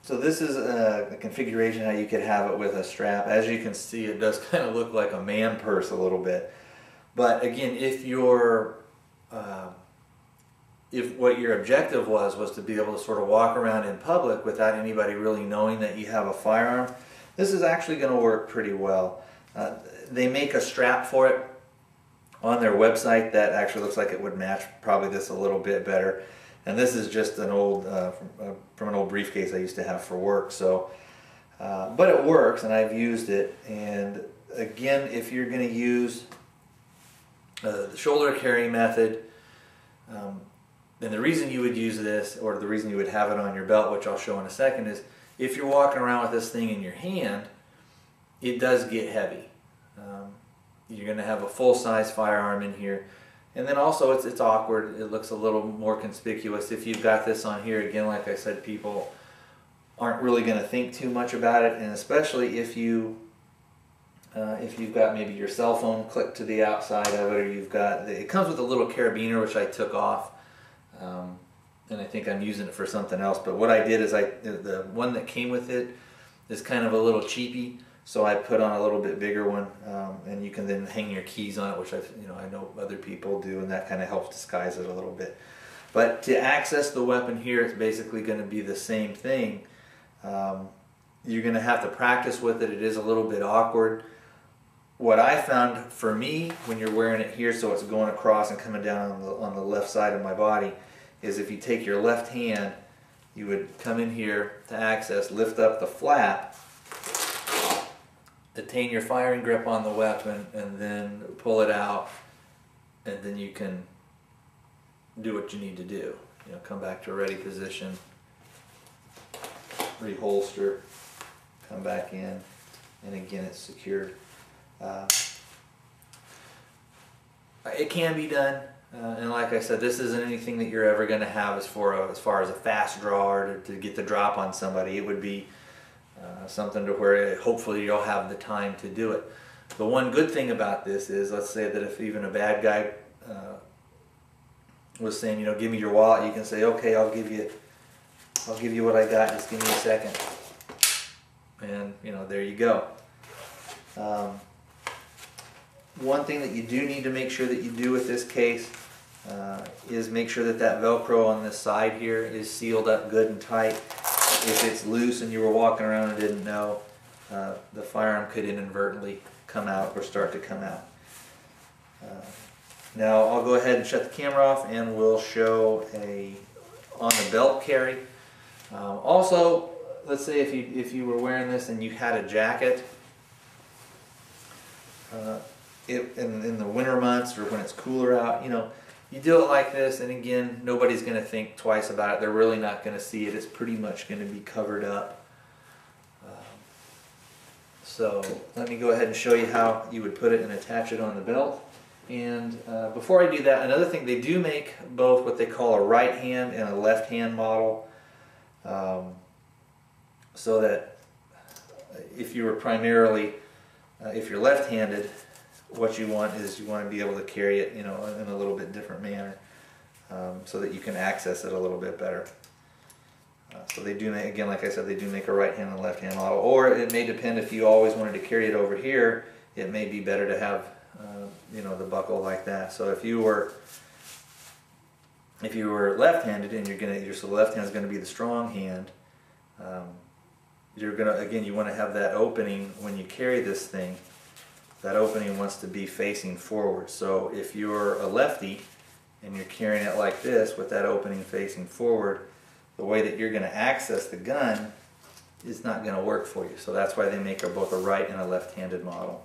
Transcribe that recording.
So this is a configuration how you could have it with a strap. As you can see, it does kind of look like a man purse a little bit. But again, if what your objective was to be able to sort of walk around in public without anybody really knowing that you have a firearm, this is actually going to work pretty well. They make a strap for it on their website that actually looks like it would match probably this a little bit better. And this is just an old from an old briefcase I used to have for work. So, but it works, and I've used it. And again, if you're going to use the shoulder carry method, then the reason you would use this, or the reason you would have it on your belt, which I'll show in a second, is if you're walking around with this thing in your hand, it does get heavy. You're going to have a full-size firearm in here. And then also it's awkward. It looks a little more conspicuous. If you've got this on here, again, like I said, people aren't really going to think too much about it. And especially if you've got maybe your cell phone clipped to the outside of it, or you've got, it comes with a little carabiner, which I took off. And I think I'm using it for something else. But what I did is the one that came with it is kind of a little cheapy. So I put on a little bit bigger one, and you can then hang your keys on it, which I know other people do, and that kind of helps disguise it a little bit. But to access the weapon here, it's basically going to be the same thing. You're going to have to practice with it. It is a little bit awkward. What I found for me, when you're wearing it here, so it's going across and coming down on the left side of my body, is if you take your left hand, you would come in here to access, lift up the flap, attain your firing grip on the weapon, and then pull it out, and then you can do what you need to do. Come back to a ready position, reholster, come back in, and again it's secured. It can be done, and like I said, this isn't anything that you're ever going to have as far as a fast draw or to get the drop on somebody. It would be something to where hopefully you'll have the time to do it. The one good thing about this is, let's say that if even a bad guy was saying, give me your wallet, you can say, okay, I'll give you what I got, just give me a second. And there you go. One thing that you do need to make sure that you do with this case is make sure that Velcro on this side here is sealed up good and tight. If it's loose and you were walking around and didn't know, the firearm could inadvertently come out or start to come out. Now I'll go ahead and shut the camera off, and we'll show on the belt carry. Also, let's say if you were wearing this and you had a jacket, in the winter months or when it's cooler out, you do it like this, and again, nobody's going to think twice about it. They're really not going to see it. It's pretty much going to be covered up. So let me go ahead and show you how you would put it and attach it on the belt. And before I do that, another thing, they do make both what they call a right hand and a left hand model, so that if you were primarily, if you're left-handed, what you want is you want to be able to carry it, in a little bit different manner, so that you can access it a little bit better. So they do make, again, like I said, they do make a right hand and left hand model. Or it may depend, if you always wanted to carry it over here, it may be better to have, the buckle like that. So if you were left-handed and so the left hand is going to be the strong hand, again, you want to have that opening when you carry this thing. That opening wants to be facing forward. So if you're a lefty and you're carrying it like this with that opening facing forward, the way that you're going to access the gun is not going to work for you. So that's why they make both a right and a left-handed model.